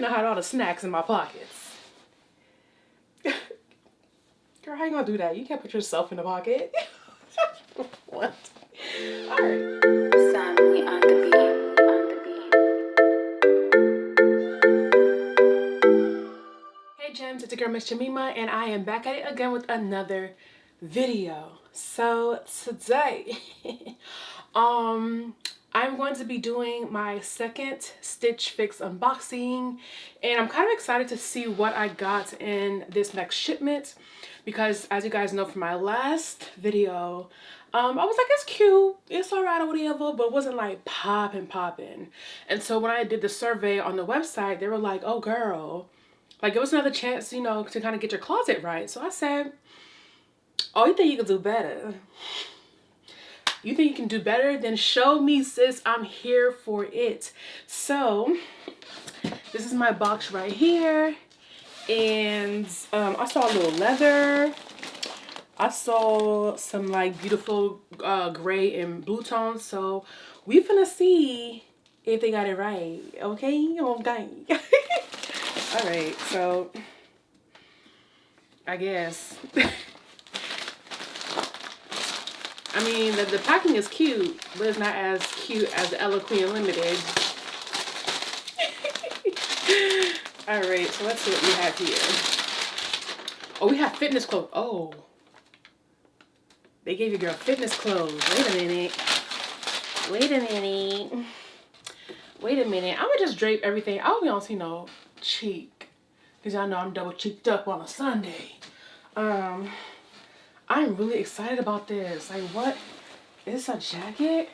finna hide all the snacks in my pockets. Girl, how you gonna do that? You can't put yourself in the pocket. What? Alright. Sammy on the beat, on the beat. Hey gems, it's your girl MissJemima, and I am back at it again with another video. So today, I'm going to be doing my second Stitch Fix unboxing, and I'm kind of excited to see what I got in this next shipment, because as you guys know from my last video, I was like, it's cute, it's alright or whatever, but it wasn't like popping. And so when I did the survey on the website, they were like, oh girl, like it was another chance, you know, to kind of get your closet right. So I said, oh, you think you can do better? You think you can do better? Then show me, sis. I'm here for it. So this is my box right here. And I saw a little leather. I saw some like beautiful gray and blue tones. So we finna see if they got it right. Okay? Okay. All right. So I guess. I mean, the packing is cute, but it's not as cute as the Ella Queen Limited. Alright, so let's see what we have here. Oh, we have fitness clothes. Oh. They gave your girl fitness clothes. Wait a minute. Wait a minute. Wait a minute. I'm going to just drape everything. I hope you don't see no cheek, because y'all know I'm double cheeked up on a Sunday. I'm really excited about this. Like, what? Is this a jacket?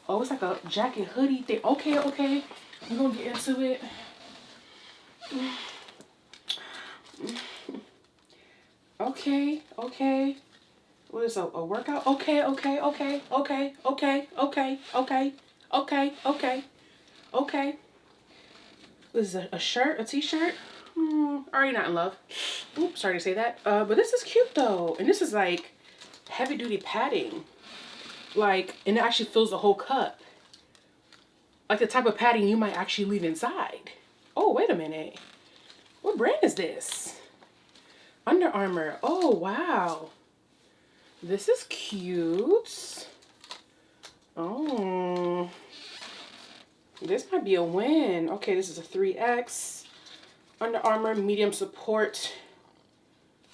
Oh, it's like a jacket hoodie thing. Okay. We're gonna get into it. Okay. What is a workout? Okay. This is a shirt, a t-shirt. Are you not in love? Oops, sorry to say that. But this is cute though. And this is like heavy duty padding. Like, and it actually fills the whole cup. Like the type of padding you might actually leave inside. Oh, wait a minute. What brand is this? Under Armour. Oh, wow. This is cute. Oh. This might be a win. Okay, this is a 3X. Under Armour medium support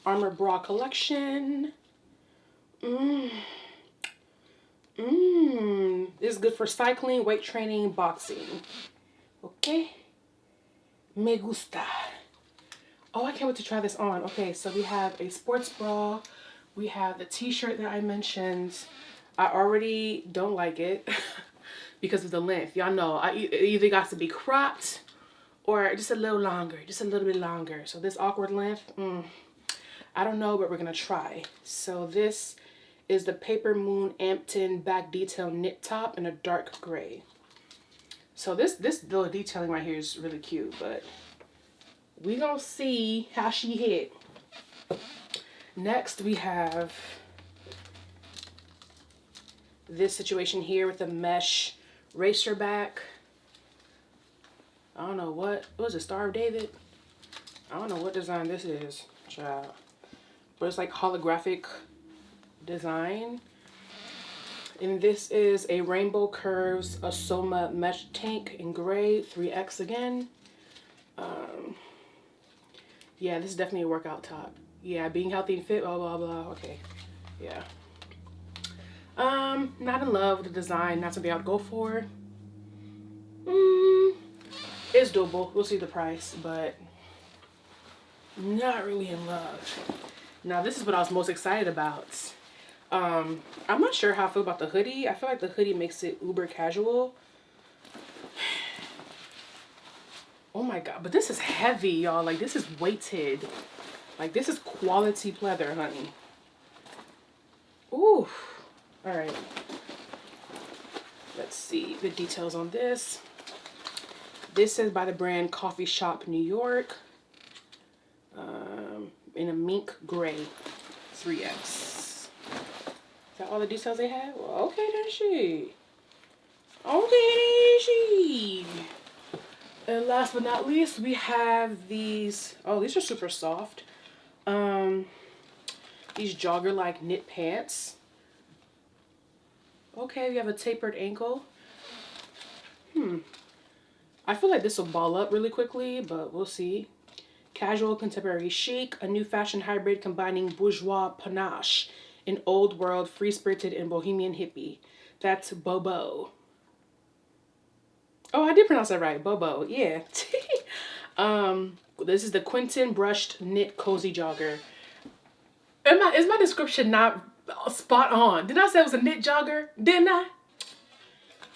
armor bra collection. This is good for cycling, weight training, boxing. Okay. Me gusta. Oh, I can't wait to try this on. Okay, so we have a sports bra. We have the t-shirt that I mentioned. I already don't like it because of the length. Y'all know, it either got to be cropped or just a little longer, just a little bit longer. So this awkward length, I don't know, but we're gonna try. So this is the Paper Moon Ampton back detail knit top in a dark gray. So this little detailing right here is really cute, but we gonna see how she hit. Next we have this situation here with the mesh racer back. I don't know what was it, Star of David? I don't know what design this is, child. But it's like holographic design. And this is a Rainbow Curves Asoma mesh tank in gray, 3X again. Yeah, this is definitely a workout top. Yeah, being healthy and fit, blah, blah, blah. Okay, yeah. Not in love with the design, not something I'd go for. It's doable. We'll see the price, but not really in love. Now, this is what I was most excited about. I'm not sure how I feel about the hoodie. I feel like the hoodie makes it uber casual. Oh my god, but this is heavy, y'all. Like, this is weighted. Like, this is quality pleather, honey. Ooh. All right. Let's see the details on this. This is by the brand Coffee Shop New York. In a mink gray 3X. Is that all the details they have? Well, okay then, she. Okay then, she. And last but not least, we have these. Oh, these are super soft. These jogger-like knit pants. Okay, we have a tapered ankle. I feel like this will ball up really quickly, but we'll see. Casual, contemporary chic, a new fashion hybrid combining bourgeois panache in old world, free-spirited, and bohemian hippie. That's Bobo. Oh, I did pronounce that right. Bobo, yeah. This is the Quentin brushed knit cozy jogger. Is my description not spot on? Didn't I say it was a knit jogger? Didn't I?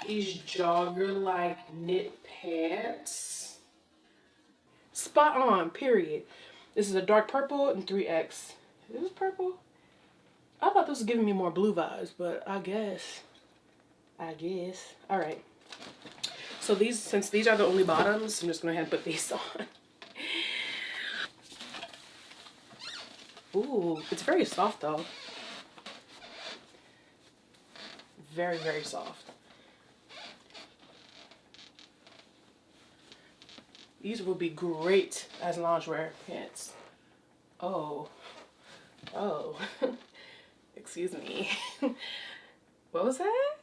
These jogger-like knit pants. Spot on, period. This is a dark purple and 3X. Is this purple? I thought this was giving me more blue vibes, but I guess. All right. So since these are the only bottoms, I'm just gonna go ahead and put these on. Ooh, it's very soft though. Very, very soft. These will be great as lingerie pants. Oh. Excuse me. What was that?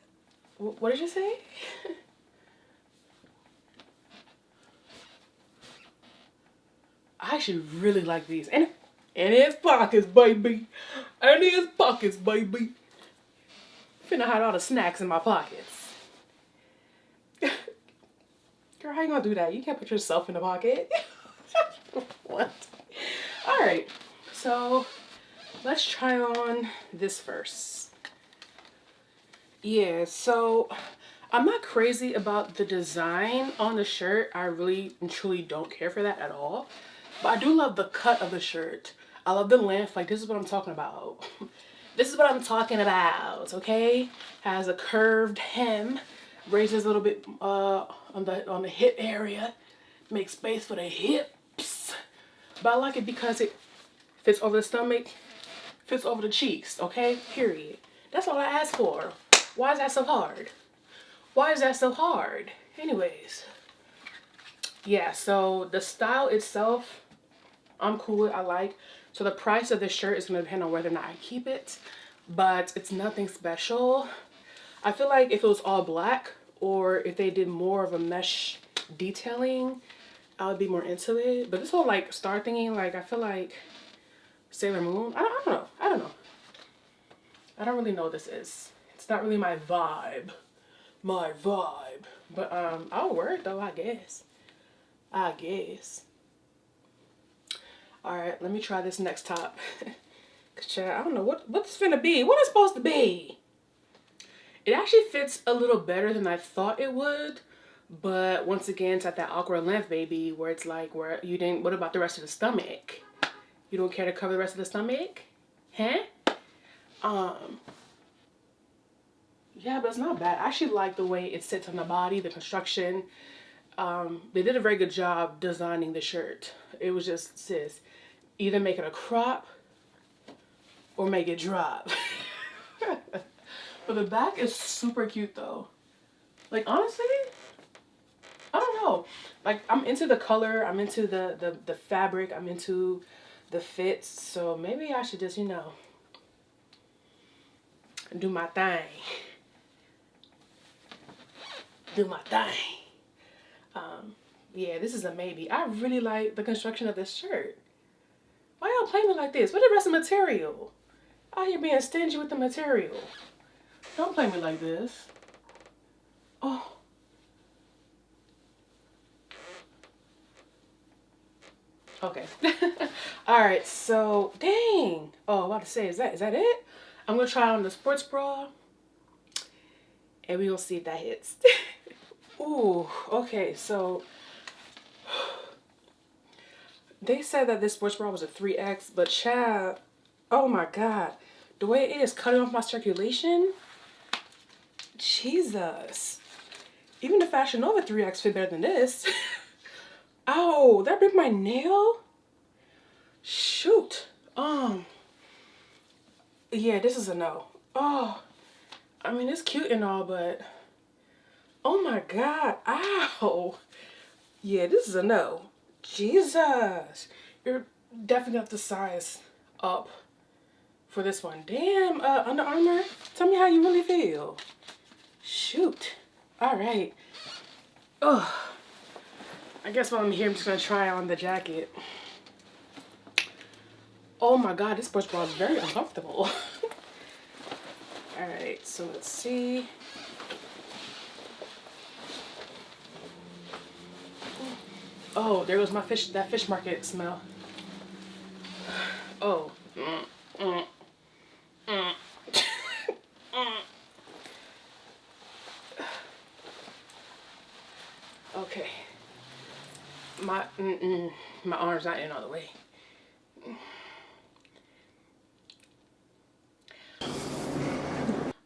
What did you say? I actually really like these. And his pockets, baby. And his pockets, baby. Finna hide all the snacks in my pockets. Girl, how you gonna do that? You can't put yourself in the pocket. What? Alright, so let's try on this first. Yeah, so I'm not crazy about the design on the shirt. I really and truly don't care for that at all. But I do love the cut of the shirt. I love the length. Like, this is what I'm talking about. This is what I'm talking about, okay? Has a curved hem. Raises a little bit on the hip area. Makes space for the hips. But I like it because it fits over the stomach. Fits over the cheeks, okay? Period. That's all I asked for. Why is that so hard? Why is that so hard? Anyways. Yeah, so the style itself, I'm cool with, I like. So the price of this shirt is going to depend on whether or not I keep it. But it's nothing special. I feel like if it was all black or if they did more of a mesh detailing, I would be more into it. But this whole like star thingy, like I feel like Sailor Moon. I don't know. I don't really know what this is. It's not really my vibe. But I'll wear it though, I guess. Alright, let me try this next top. Cause I don't know what it's finna be. What it's supposed to be? It actually fits a little better than I thought it would. But once again, it's at that awkward length, baby, where it's like, where you didn't, what about the rest of the stomach? You don't care to cover the rest of the stomach? Huh? Yeah, but it's not bad. I actually like the way it sits on the body, the construction. They did a very good job designing the shirt. It was just, sis, either make it a crop or make it drop. But the back is super cute though. Like, honestly, I don't know. Like, I'm into the color, I'm into the fabric, I'm into the fits. So maybe I should just, you know, do my thing. Yeah, this is a maybe. I really like the construction of this shirt. Why y'all play me like this? Where's the rest of the material? Out here being stingy with the material. Don't play me like this. Oh. Okay. Alright, so dang. Oh, I'm about to say, is that it? I'm gonna try on the sports bra. And we're gonna see if that hits. Ooh, okay, so they said that this sports bra was a 3X, but child, oh my god, the way it is cutting off my circulation, Jesus. Even the FashionNova 3X fit better than this. Ow, that ripped my nail? Shoot. Yeah, this is a no. Oh, I mean, it's cute and all, but oh my god, ow. Yeah, this is a no. Jesus. You're definitely have to size up for this one. Damn, Under Armour. Tell me how you really feel. Shoot. Alright. Ugh. I guess while I'm here, I'm just going to try on the jacket. Oh my god, this sports bra is very uncomfortable. Alright, so let's see. Oh, there goes my fish, that fish market smell. Oh. Okay. My arm's not in all the way.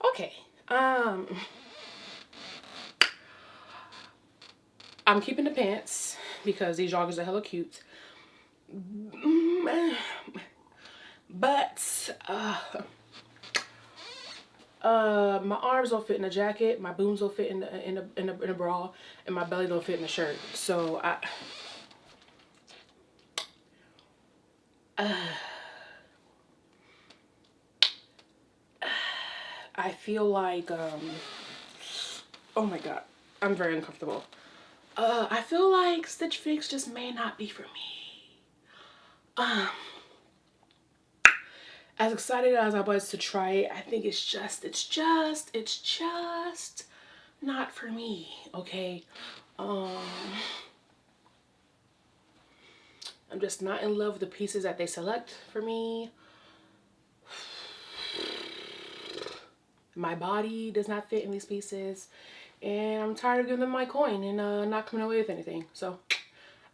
Okay. I'm keeping the pants because these joggers are hella cute. But my arms don't fit in the jacket, my booms don't fit in a bra, and my belly don't fit in the shirt. So I feel like oh my god, I'm very uncomfortable. I feel like Stitch Fix just may not be for me. As excited as I was to try it, I think it's just not for me, okay? I'm just not in love with the pieces that they select for me. My body does not fit in these pieces, and I'm tired of giving them my coin and not coming away with anything. So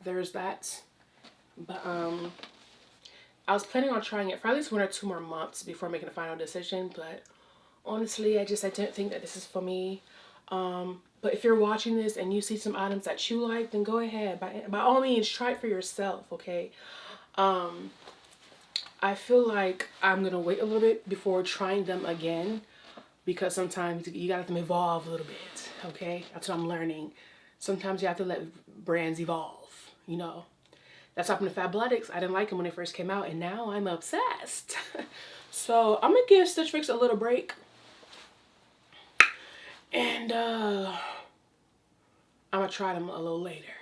there's that. But I was planning on trying it for at least 1 or 2 more months before making a final decision, but honestly, I didn't think that this is for me. But if you're watching this and you see some items that you like, then go ahead. By all means, try it for yourself, okay? I feel like I'm gonna wait a little bit before trying them again, because sometimes you gotta let them evolve a little bit, okay? That's what I'm learning. Sometimes you have to let brands evolve, you know? That's happened to Fabletics. I didn't like them when they first came out, and now I'm obsessed. So I'm gonna give Stitch Fix a little break. And I'm gonna try them a little later.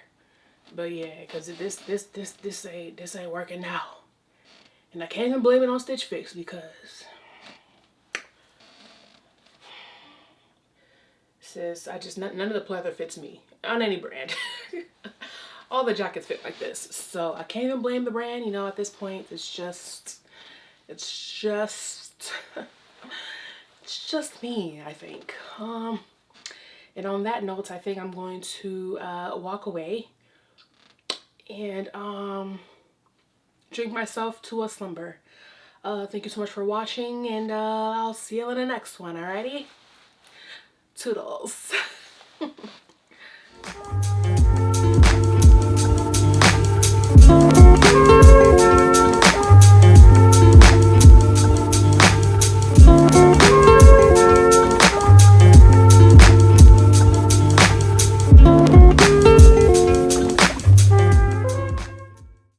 But yeah, because this ain't working now. And I can't even blame it on Stitch Fix, because sis, none of the pleather fits me on any brand. All the jackets fit like this, so I can't even blame the brand. You know, at this point, it's just me, I think. And on that note, I think I'm going to walk away and drink myself to a slumber. Thank you so much for watching, and I'll see you in the next one. Alrighty, Toodles.